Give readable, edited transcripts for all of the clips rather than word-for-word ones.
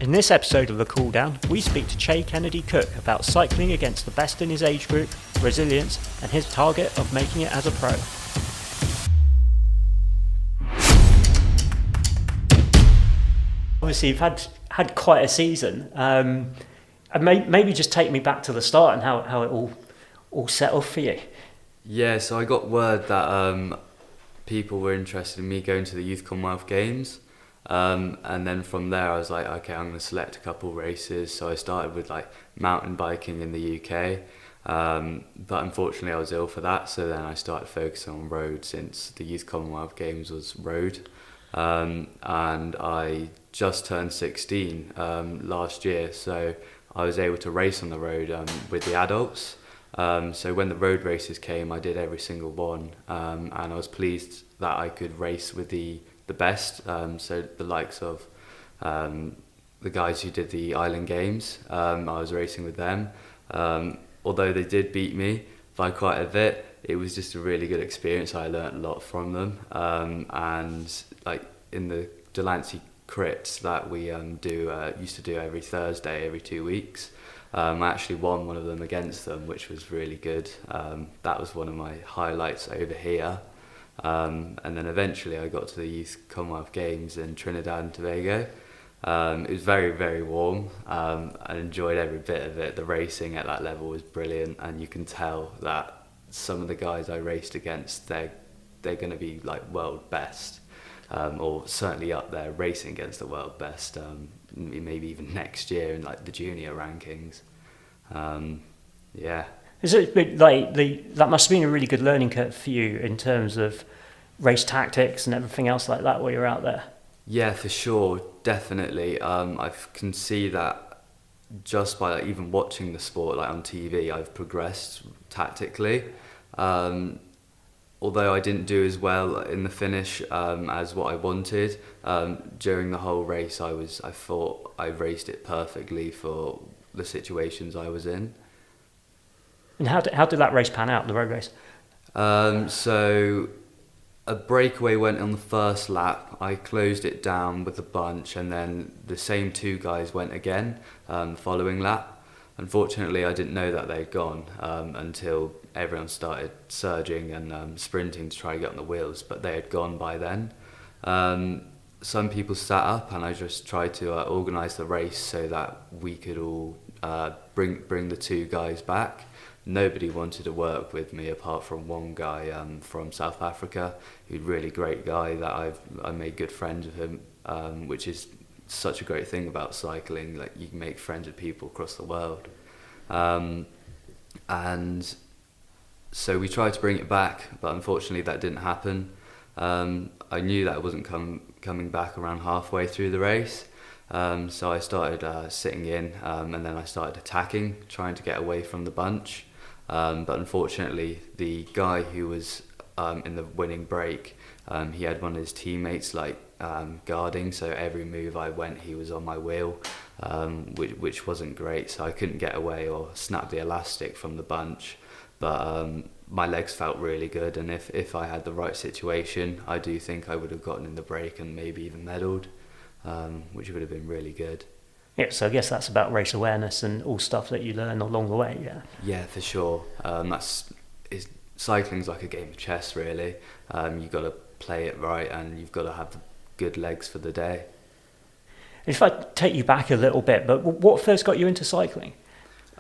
In this episode of The Cool Down, we speak to Chay Kennedy-Cook about cycling against the best in his age group, resilience, and his target of making it as a pro. Obviously, you've had quite a season. And maybe just take me back to the start and how it all set off for you. Yeah, so I got word that people were interested in me going to the Youth Commonwealth Games. And then from there I was like, okay, I'm going to select a couple races. So I started with like mountain biking in the UK. But unfortunately I was ill for that. So then I started focusing on road since the Youth Commonwealth Games was road. And I just turned 16 last year. So I was able to race on the road with the adults. So when the road races came, I did every single one. And I was pleased that I could race with the best, so the likes of the guys who did the Island Games. I was racing with them. Although they did beat me by quite a bit, it was just a really good experience. I learnt a lot from them. And like in the Delancey crits that we used to do every Thursday, every 2 weeks, I actually won one of them against them, which was really good. That was one of my highlights over here. And then eventually I got to the Youth Commonwealth Games in Trinidad and Tobago. It was very, very warm. I enjoyed every bit of it. The racing at that level was brilliant, and you can tell that some of the guys I raced against, they're going to be like world best, or certainly up there racing against the world best, maybe even next year in like the junior rankings. Yeah. Is it like that must have been a really good learning curve for you in terms of race tactics and everything else like that while you're out there? Yeah, for sure, definitely. I can see that just by like, even watching the sport like on TV, I've progressed tactically. Although I didn't do as well in the finish as what I wanted, during the whole race, I thought I raced it perfectly for the situations I was in. And how did that race pan out, the road race? So a breakaway went on the first lap. I closed it down with a bunch, and then the same two guys went again following lap. Unfortunately, I didn't know that they'd gone until everyone started surging and sprinting to try to get on the wheels, but they had gone by then. Some people sat up, and I just tried to organise the race so that we could all bring the two guys back. Nobody wanted to work with me apart from one guy from South Africa, who's a really great guy that I made good friends with him, which is such a great thing about cycling. Like, you can make friends with people across the world. And so we tried to bring it back, but unfortunately that didn't happen. I knew that I wasn't coming back around halfway through the race. So I started sitting in, and then I started attacking, trying to get away from the bunch. But unfortunately, the guy who was in the winning break, he had one of his teammates guarding, so every move I went, he was on my wheel, which wasn't great. So I couldn't get away or snap the elastic from the bunch. But my legs felt really good, and if I had the right situation, I do think I would have gotten in the break and maybe even medalled, which would have been really good. Yeah, so I guess that's about race awareness and all stuff that you learn along the way, yeah? Yeah, for sure. Cycling's like a game of chess, really. You've got to play it right, and you've got to have good legs for the day. If I take you back a little bit, but what first got you into cycling?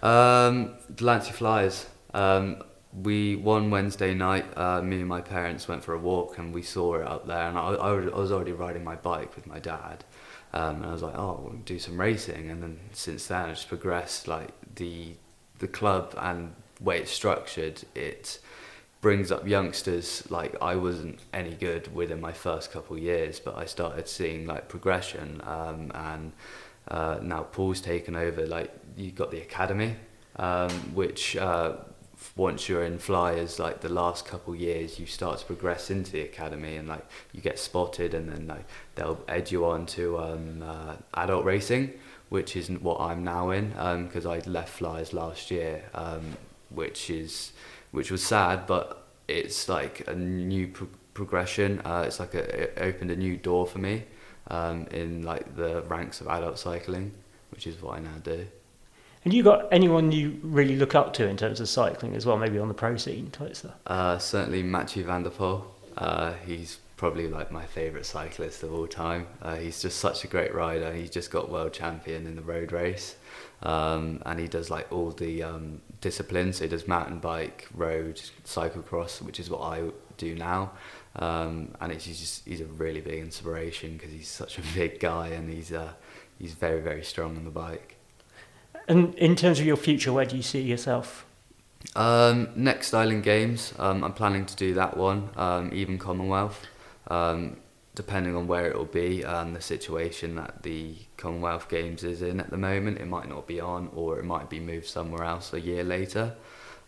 Delancey Flyers. We one Wednesday night, me and my parents went for a walk, and we saw it up there, and I was already riding my bike with my dad. And I was like, oh, we'll do some racing. And then since then, I just progressed. Like the club and way it's structured, it brings up youngsters. Like, I wasn't any good within my first couple of years, but I started seeing like progression. And now Paul's taken over. Like, you got the academy, which once you're in Flyers, like the last couple years, you start to progress into the academy, and like you get spotted, and then like they'll edge you on to adult racing, which isn't what I'm now in, because I left Flyers last year, which was sad, but it's like a new progression. It's like it opened a new door for me. in like the ranks of adult cycling, which is what I now do. And you got anyone you really look up to in terms of cycling as well, maybe on the pro scene type stuff? Certainly Mathieu van der Poel. He's probably like my favourite cyclist of all time. He's just such a great rider. He's just got world champion in the road race, and he does like all the disciplines. So he does mountain bike, road, cyclocross, which is what I do now. And he's a really big inspiration because he's such a big guy, and he's very, very strong on the bike. And in terms of your future, where do you see yourself? Next Island Games, I'm planning to do that one, even Commonwealth, depending on where it will be and the situation that the Commonwealth Games is in at the moment. It might not be on, or it might be moved somewhere else a year later,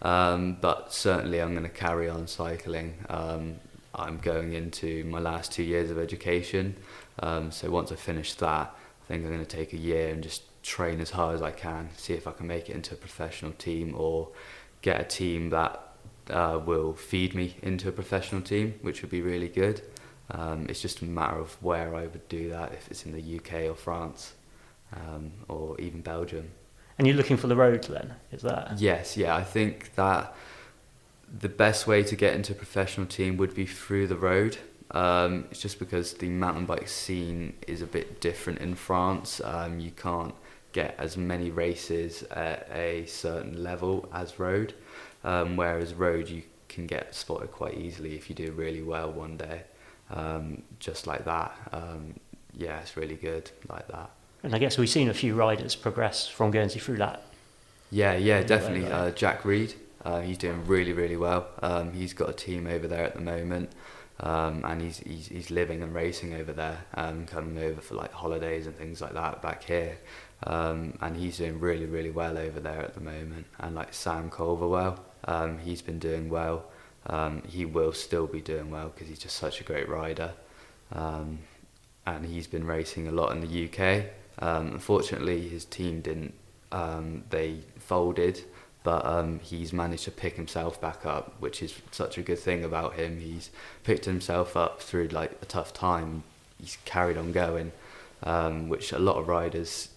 but certainly I'm going to carry on cycling. I'm going into my last 2 years of education, so once I finish that, I think I'm going to take a year and just train as hard as I can, see if I can make it into a professional team or get a team that will feed me into a professional team, which would be really good. It's just a matter of where I would do that, if it's in the UK or France, or even Belgium. And you're looking for the road then, is that? Yes, yeah, I think that the best way to get into a professional team would be through the road. It's just because the mountain bike scene is a bit different in France. You can't get as many races at a certain level as road, whereas road you can get spotted quite easily if you do really well one day, just like that. Yeah, it's really good like that. And I guess we've seen a few riders progress from Guernsey through that. Yeah, definitely. Jack Reed, he's doing really, really well. He's got a team over there at the moment, and he's living and racing over there, coming over for like holidays and things like that back here. And he's doing really, really well over there at the moment. And like Sam Culverwell, he's been doing well. He will still be doing well because he's just such a great rider. And he's been racing a lot in the UK. Unfortunately, his team didn't, they folded, but he's managed to pick himself back up, which is such a good thing about him. He's picked himself up through like a tough time. He's carried on going, which a lot of riders,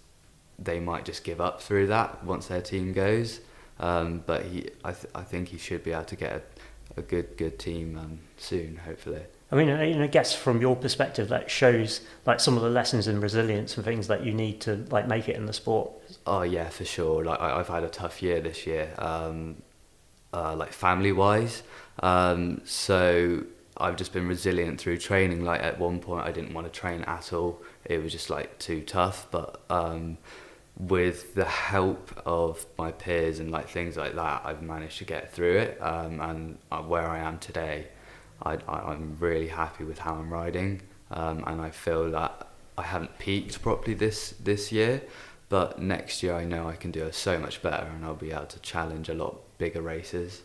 they might just give up through that once their team goes. But I think he should be able to get a good team soon, hopefully. I mean, I guess from your perspective, that shows like some of the lessons in resilience and things that you need to like make it in the sport. Oh yeah, for sure. Like I've had a tough year this year, like family wise. So I've just been resilient through training. Like at one point, I didn't want to train at all. It was just like too tough. But with the help of my peers and like things like that, I've managed to get through it. And where I am today, I'm really happy with how I'm riding, and I feel that I haven't peaked properly this year, but next year I know I can do so much better, and I'll be able to challenge a lot bigger races.